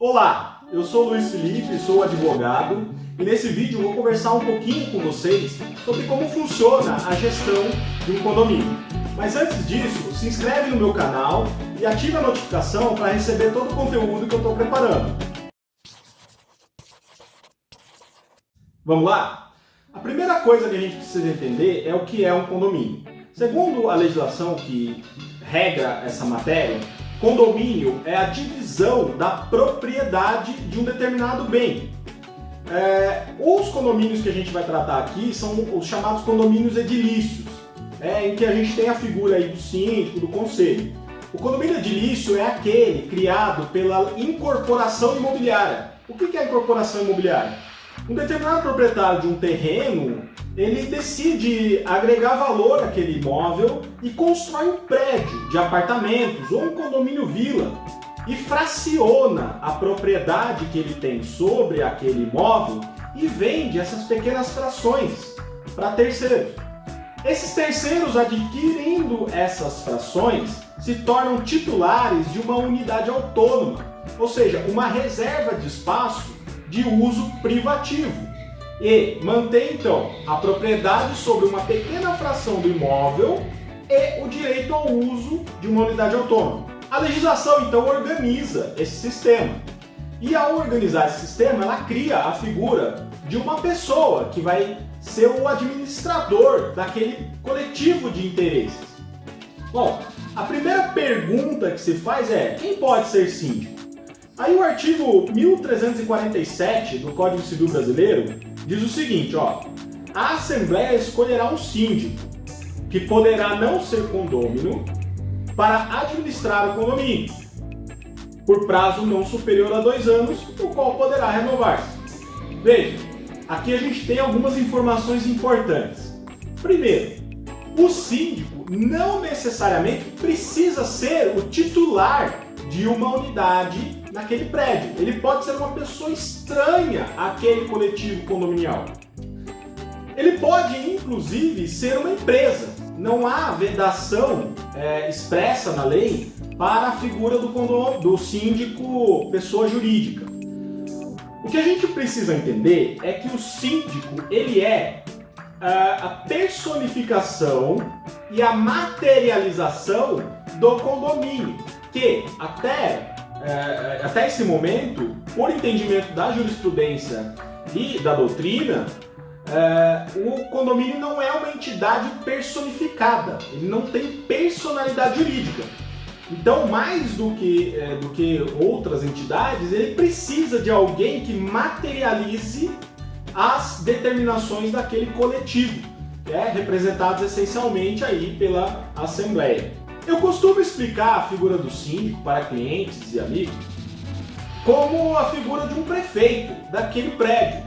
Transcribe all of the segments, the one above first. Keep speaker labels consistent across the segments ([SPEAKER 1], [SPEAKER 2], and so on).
[SPEAKER 1] Olá, eu sou Luiz Felipe, sou advogado e nesse vídeo eu vou conversar um pouquinho com vocês sobre como funciona a gestão de um condomínio. Mas antes disso, se inscreve no meu canal e ativa a notificação para receber todo o conteúdo que eu estou preparando. Vamos lá? A primeira coisa que a gente precisa entender é o que é um condomínio. Segundo a legislação que regra essa matéria, condomínio é a divisão da propriedade de um determinado bem. Os condomínios que a gente vai tratar aqui são os chamados condomínios edilícios, em que a gente tem a figura aí do síndico, do conselho. O condomínio edilício é aquele criado pela incorporação imobiliária. O que é a incorporação imobiliária? Um determinado proprietário de um terreno, ele decide agregar valor àquele imóvel e constrói um prédio de apartamentos ou um condomínio vila e fraciona a propriedade que ele tem sobre aquele imóvel e vende essas pequenas frações para terceiros. Esses terceiros, adquirindo essas frações, se tornam titulares de uma unidade autônoma, ou seja, uma reserva de espaço de uso privativo, e mantém então a propriedade sobre uma pequena fração do imóvel e o direito ao uso de uma unidade autônoma. A legislação então organiza esse sistema, e ao organizar esse sistema ela cria a figura de uma pessoa que vai ser o administrador daquele coletivo de interesses. Bom, a primeira pergunta que se faz é: quem pode ser síndico? Aí o artigo 1347 do Código Civil Brasileiro diz o seguinte, a Assembleia escolherá um síndico, que poderá não ser condômino, para administrar o condomínio, por prazo não superior a 2 anos, o qual poderá renovar-se. Veja, aqui a gente tem algumas informações importantes. Primeiro, o síndico não necessariamente precisa ser o titular de uma unidade naquele prédio. Ele pode ser uma pessoa estranha àquele coletivo condominial. Ele pode, inclusive, ser uma empresa. Não há vedação expressa na lei para a figura do síndico pessoa jurídica. O que a gente precisa entender é que o síndico ele é a personificação e a materialização do condomínio, que até esse momento, por entendimento da jurisprudência e da doutrina, o condomínio não é uma entidade personificada, ele não tem personalidade jurídica. Então, mais do que outras entidades, ele precisa de alguém que materialize as determinações daquele coletivo, representados essencialmente aí pela Assembleia. Eu costumo explicar a figura do síndico para clientes e amigos como a figura de um prefeito daquele prédio.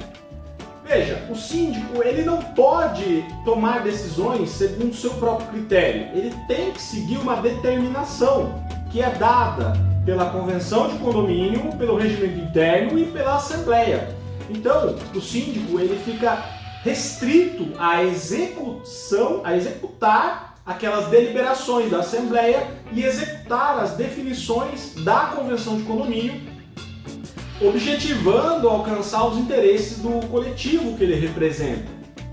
[SPEAKER 1] Veja, o síndico ele não pode tomar decisões segundo o seu próprio critério. Ele tem que seguir uma determinação que é dada pela convenção de condomínio, pelo regimento interno e pela Assembleia. Então, o síndico ele fica restrito à executar aquelas deliberações da Assembleia e executar as definições da Convenção de Condomínio, objetivando alcançar os interesses do coletivo que ele representa.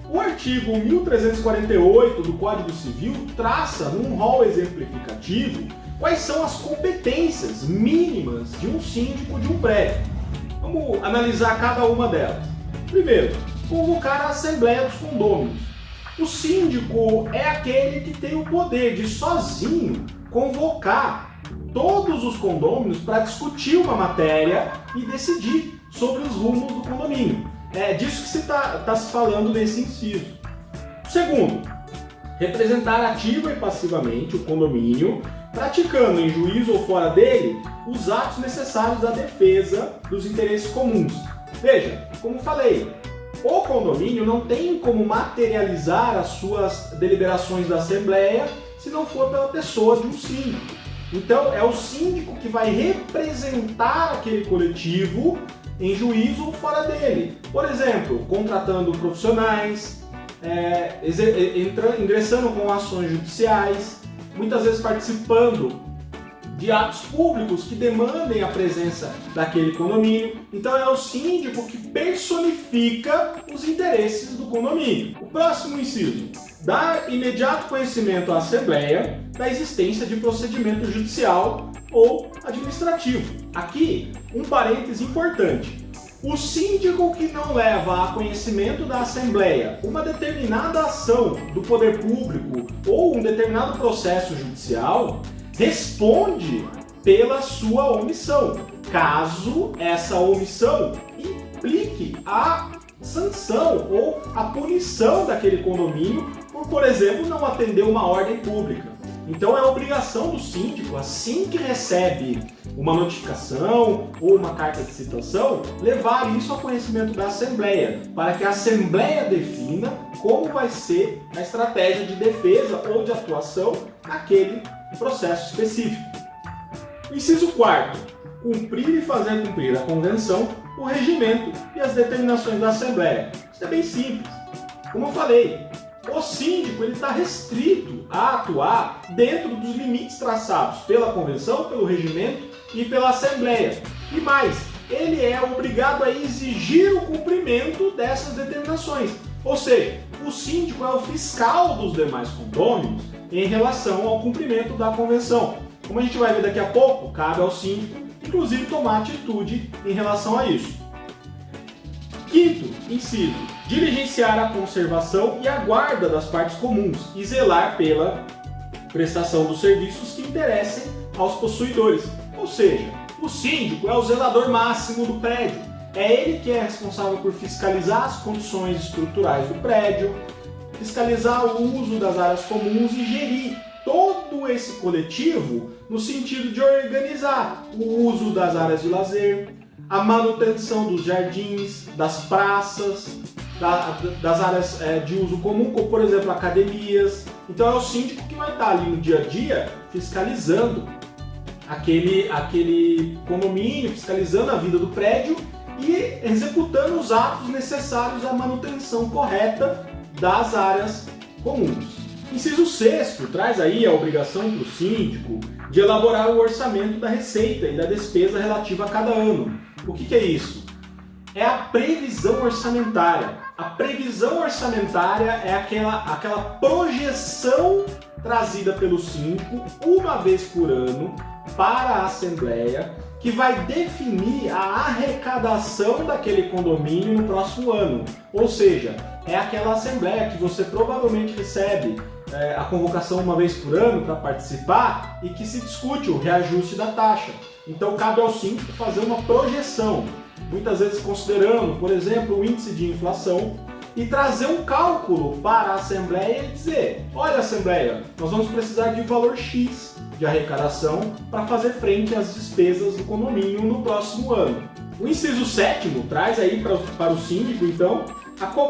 [SPEAKER 1] O artigo 1348 do Código Civil traça, num rol exemplificativo, quais são as competências mínimas de um síndico de um prédio. Vamos analisar cada uma delas. Primeiro, convocar a Assembleia dos Condôminos. O síndico é aquele que tem o poder de sozinho convocar todos os condôminos para discutir uma matéria e decidir sobre os rumos do condomínio. É disso que se está se falando nesse inciso. Segundo, representar ativa e passivamente o condomínio, praticando em juízo ou fora dele os atos necessários à defesa dos interesses comuns. Veja, como falei, o condomínio não tem como materializar as suas deliberações da Assembleia se não for pela pessoa de um síndico. Então é o síndico que vai representar aquele coletivo em juízo ou fora dele. Por exemplo, contratando profissionais, ingressando com ações judiciais, muitas vezes participando de atos públicos que demandem a presença daquele condomínio. Então é o síndico que personifica os interesses do condomínio. O próximo inciso: dar imediato conhecimento à Assembleia da existência de procedimento judicial ou administrativo. Aqui, um parêntese importante. O síndico que não leva a conhecimento da Assembleia uma determinada ação do poder público ou um determinado processo judicial responde pela sua omissão, caso essa omissão implique a sanção ou a punição daquele condomínio por exemplo, não atender uma ordem pública. Então é obrigação do síndico, assim que recebe uma notificação ou uma carta de citação, levar isso ao conhecimento da Assembleia, para que a Assembleia defina como vai ser a estratégia de defesa ou de atuação naquele processo específico. Inciso 4. Cumprir e fazer cumprir a Convenção, o regimento e as determinações da Assembleia. Isso é bem simples. Como eu falei, o síndico está restrito a atuar dentro dos limites traçados pela Convenção, pelo regimento e pela Assembleia. E mais, ele é obrigado a exigir o cumprimento dessas determinações. Ou seja, o síndico é o fiscal dos demais condôminos em relação ao cumprimento da Convenção. Como a gente vai ver daqui a pouco, cabe ao síndico, inclusive, tomar atitude em relação a isso. Quinto inciso: diligenciar a conservação e a guarda das partes comuns e zelar pela prestação dos serviços que interessem aos possuidores. Ou seja, o síndico é o zelador máximo do prédio. É ele que é responsável por fiscalizar as condições estruturais do prédio, fiscalizar o uso das áreas comuns e gerir todo esse coletivo no sentido de organizar o uso das áreas de lazer, a manutenção dos jardins, das praças, das áreas de uso comum, como por exemplo academias. Então é o síndico que vai estar ali no dia a dia fiscalizando aquele condomínio, fiscalizando a vida do prédio e executando os atos necessários à manutenção correta das áreas comuns. Inciso 6 traz aí a obrigação para o síndico de elaborar o orçamento da receita e da despesa relativa a cada ano. O que é isso? É a previsão orçamentária. A previsão orçamentária é aquela projeção trazida pelo síndico uma vez por ano para a Assembleia, que vai definir a arrecadação daquele condomínio no próximo ano. Ou seja, é aquela Assembleia que você provavelmente recebe a convocação uma vez por ano para participar e que se discute o reajuste da taxa. Então cabe ao síndico fazer uma projeção, muitas vezes considerando, por exemplo, o índice de inflação, e trazer um cálculo para a Assembleia e dizer: olha, Assembleia, nós vamos precisar de valor X de arrecadação para fazer frente às despesas do condomínio no próximo ano. O inciso 7º traz aí para o síndico, então,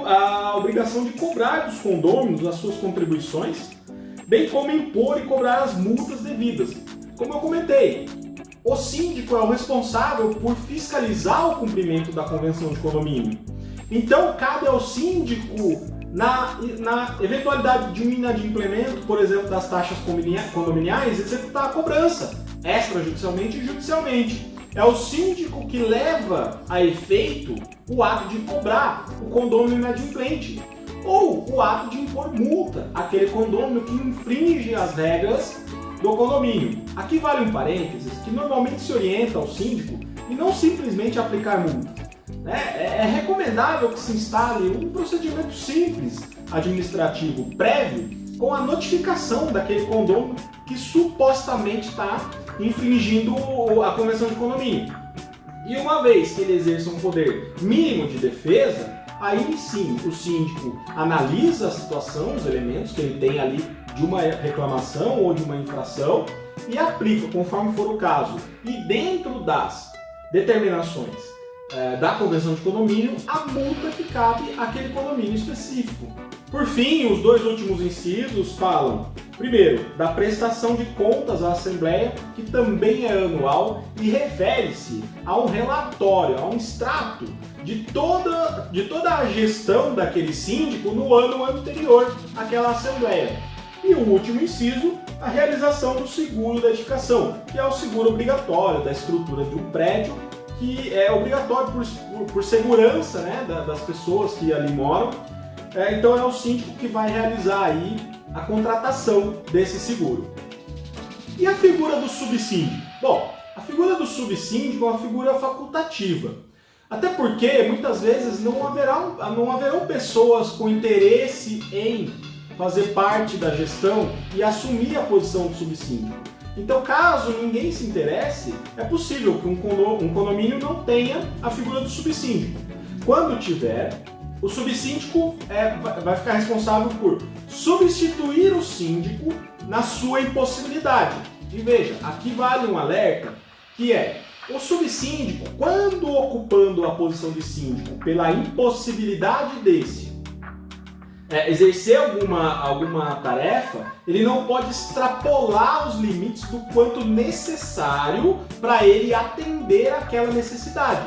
[SPEAKER 1] a obrigação de cobrar dos condôminos as suas contribuições, bem como impor e cobrar as multas devidas. Como eu comentei, o síndico é o responsável por fiscalizar o cumprimento da convenção de condomínio. Então, cabe ao síndico, na eventualidade de um inadimplemento, por exemplo, das taxas condominiais, executar a cobrança, extrajudicialmente e judicialmente. É o síndico que leva a efeito o ato de cobrar o condômino inadimplente ou o ato de impor multa àquele condômino que infringe as regras do condomínio. Aqui vale um parênteses que normalmente se orienta ao síndico e não simplesmente aplicar multa. É recomendável que se instale um procedimento simples administrativo prévio com a notificação daquele condômino que supostamente está infringindo a convenção de condomínio. E uma vez que ele exerça um poder mínimo de defesa, aí sim o síndico analisa a situação, os elementos que ele tem ali de uma reclamação ou de uma infração e aplica conforme for o caso. E dentro das determinações da convenção de condomínio, a multa que cabe àquele condomínio específico. Por fim, os dois últimos incisos falam, primeiro, da prestação de contas à Assembleia, que também é anual e refere-se a um relatório, a um extrato de toda a gestão daquele síndico no ano anterior àquela Assembleia. E o último inciso a realização do seguro da edificação, que é o seguro obrigatório da estrutura de um prédio, que é obrigatório por segurança, né, das pessoas que ali moram. Então é o síndico que vai realizar aí a contratação desse seguro. E a figura do subsíndico? Bom, a figura do subsíndico é uma figura facultativa. Até porque muitas vezes não haverão pessoas com interesse em fazer parte da gestão e assumir a posição de subsíndico. Então, caso ninguém se interesse, é possível que um condomínio não tenha a figura do subsíndico. Quando tiver, o subsíndico vai ficar responsável por substituir o síndico na sua impossibilidade. E veja, aqui vale um alerta, que é o subsíndico, quando ocupando a posição de síndico pela impossibilidade desse exercer alguma tarefa, ele não pode extrapolar os limites do quanto necessário para ele atender aquela necessidade.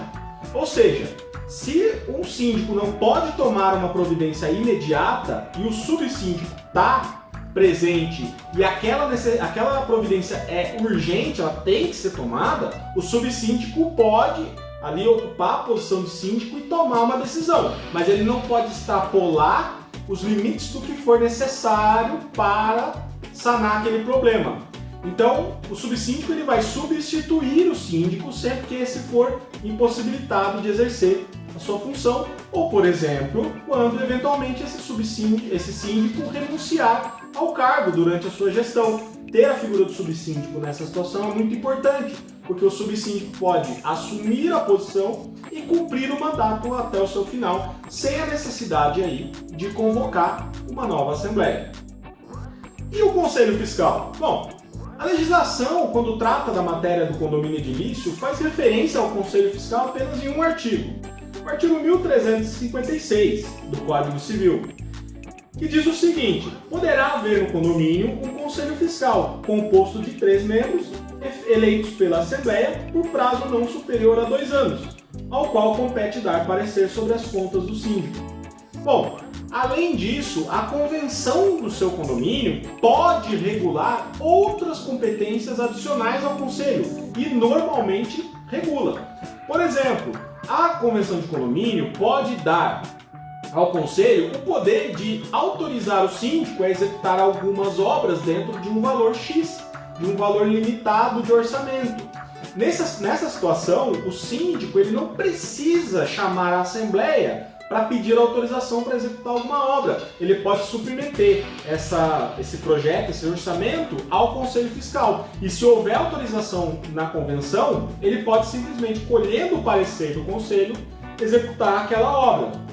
[SPEAKER 1] Ou seja, se um síndico não pode tomar uma providência imediata e o subsíndico está presente e aquela providência é urgente, ela tem que ser tomada, o subsíndico pode ali ocupar a posição de síndico e tomar uma decisão, mas ele não pode extrapolar os limites do que for necessário para sanar aquele problema. Então, o subsíndico ele vai substituir o síndico sempre que esse for impossibilitado de exercer a sua função, ou, por exemplo, quando eventualmente esse síndico renunciar ao cargo durante a sua gestão. Ter a figura do subsíndico nessa situação é muito importante, porque o subsíndico pode assumir a posição e cumprir o mandato até o seu final, sem a necessidade aí de convocar uma nova assembleia. E o Conselho Fiscal? Bom, a legislação, quando trata da matéria do condomínio edilício, faz referência ao Conselho Fiscal apenas em um artigo, o artigo 1356 do Código Civil, que diz o seguinte: poderá haver no condomínio um Conselho Fiscal, composto de 3 membros, eleitos pela Assembleia por prazo não superior a 2 anos, ao qual compete dar parecer sobre as contas do síndico. Bom, além disso, a convenção do seu condomínio pode regular outras competências adicionais ao conselho e normalmente regula. Por exemplo, a convenção de condomínio pode dar ao conselho o poder de autorizar o síndico a executar algumas obras dentro de um valor X, de um valor limitado de orçamento. Nessa situação, o síndico ele não precisa chamar a assembleia para pedir autorização para executar alguma obra. Ele pode submeter esse projeto, esse orçamento ao Conselho Fiscal. E se houver autorização na convenção, ele pode simplesmente, colhendo o parecer do Conselho, executar aquela obra.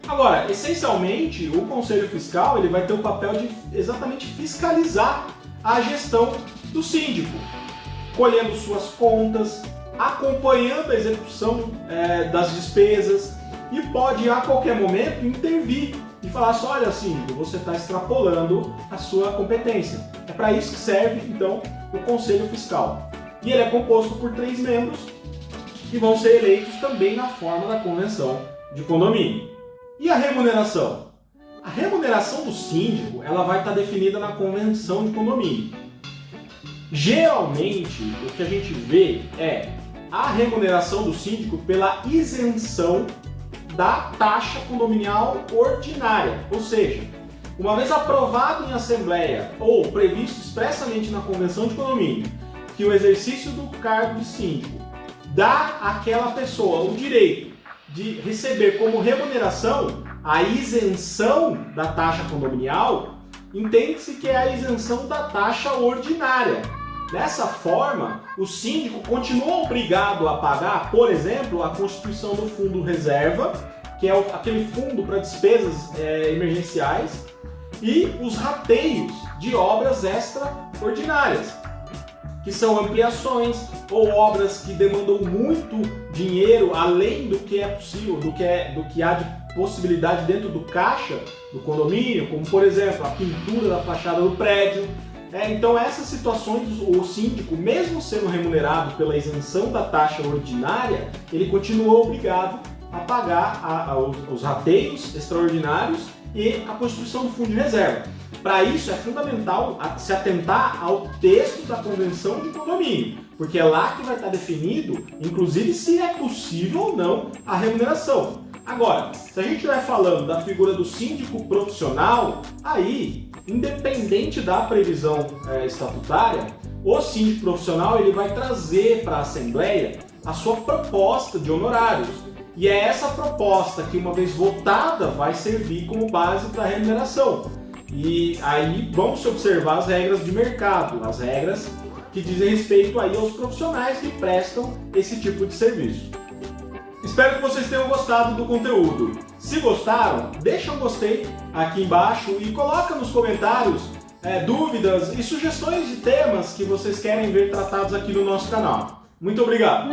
[SPEAKER 1] Agora, essencialmente, o Conselho Fiscal ele vai ter o papel de exatamente fiscalizar a gestão do síndico, colhendo suas contas, acompanhando a execução das despesas e pode a qualquer momento intervir e falar assim: olha, síndico, você está extrapolando a sua competência. É para isso que serve, então, o Conselho Fiscal. E ele é composto por 3 membros que vão ser eleitos também na forma da convenção de condomínio. E a remuneração? A remuneração do síndico ela vai estar definida na convenção de condomínio. Geralmente, o que a gente vê é a remuneração do síndico pela isenção da taxa condominial ordinária, ou seja, uma vez aprovado em assembleia ou previsto expressamente na convenção de condomínio que o exercício do cargo de síndico dá àquela pessoa o direito de receber como remuneração a isenção da taxa condominial, entende-se que é a isenção da taxa ordinária. Dessa forma, o síndico continua obrigado a pagar, por exemplo, a constituição do fundo reserva, que é aquele fundo para despesas emergenciais, e os rateios de obras extraordinárias, que são ampliações ou obras que demandam muito dinheiro além do que é possível, do que há de possibilidade dentro do caixa do condomínio, como por exemplo a pintura da fachada do prédio. Então essas situações o síndico, mesmo sendo remunerado pela isenção da taxa ordinária, ele continua obrigado a pagar os rateios extraordinários e a constituição do fundo de reserva. Para isso é fundamental se atentar ao texto da convenção de condomínio, porque é lá que vai estar definido, inclusive, se é possível ou não a remuneração. Agora, se a gente estiver falando da figura do síndico profissional, aí, independente da previsão estatutária, o síndico profissional ele vai trazer para a Assembleia a sua proposta de honorários. E é essa proposta que, uma vez votada, vai servir como base para a remuneração. E aí vão se observar as regras de mercado, as regras que dizem respeito aí aos profissionais que prestam esse tipo de serviço. Espero que vocês tenham gostado do conteúdo. Se gostaram, deixa um gostei aqui embaixo e coloca nos comentários dúvidas e sugestões de temas que vocês querem ver tratados aqui no nosso canal. Muito obrigado!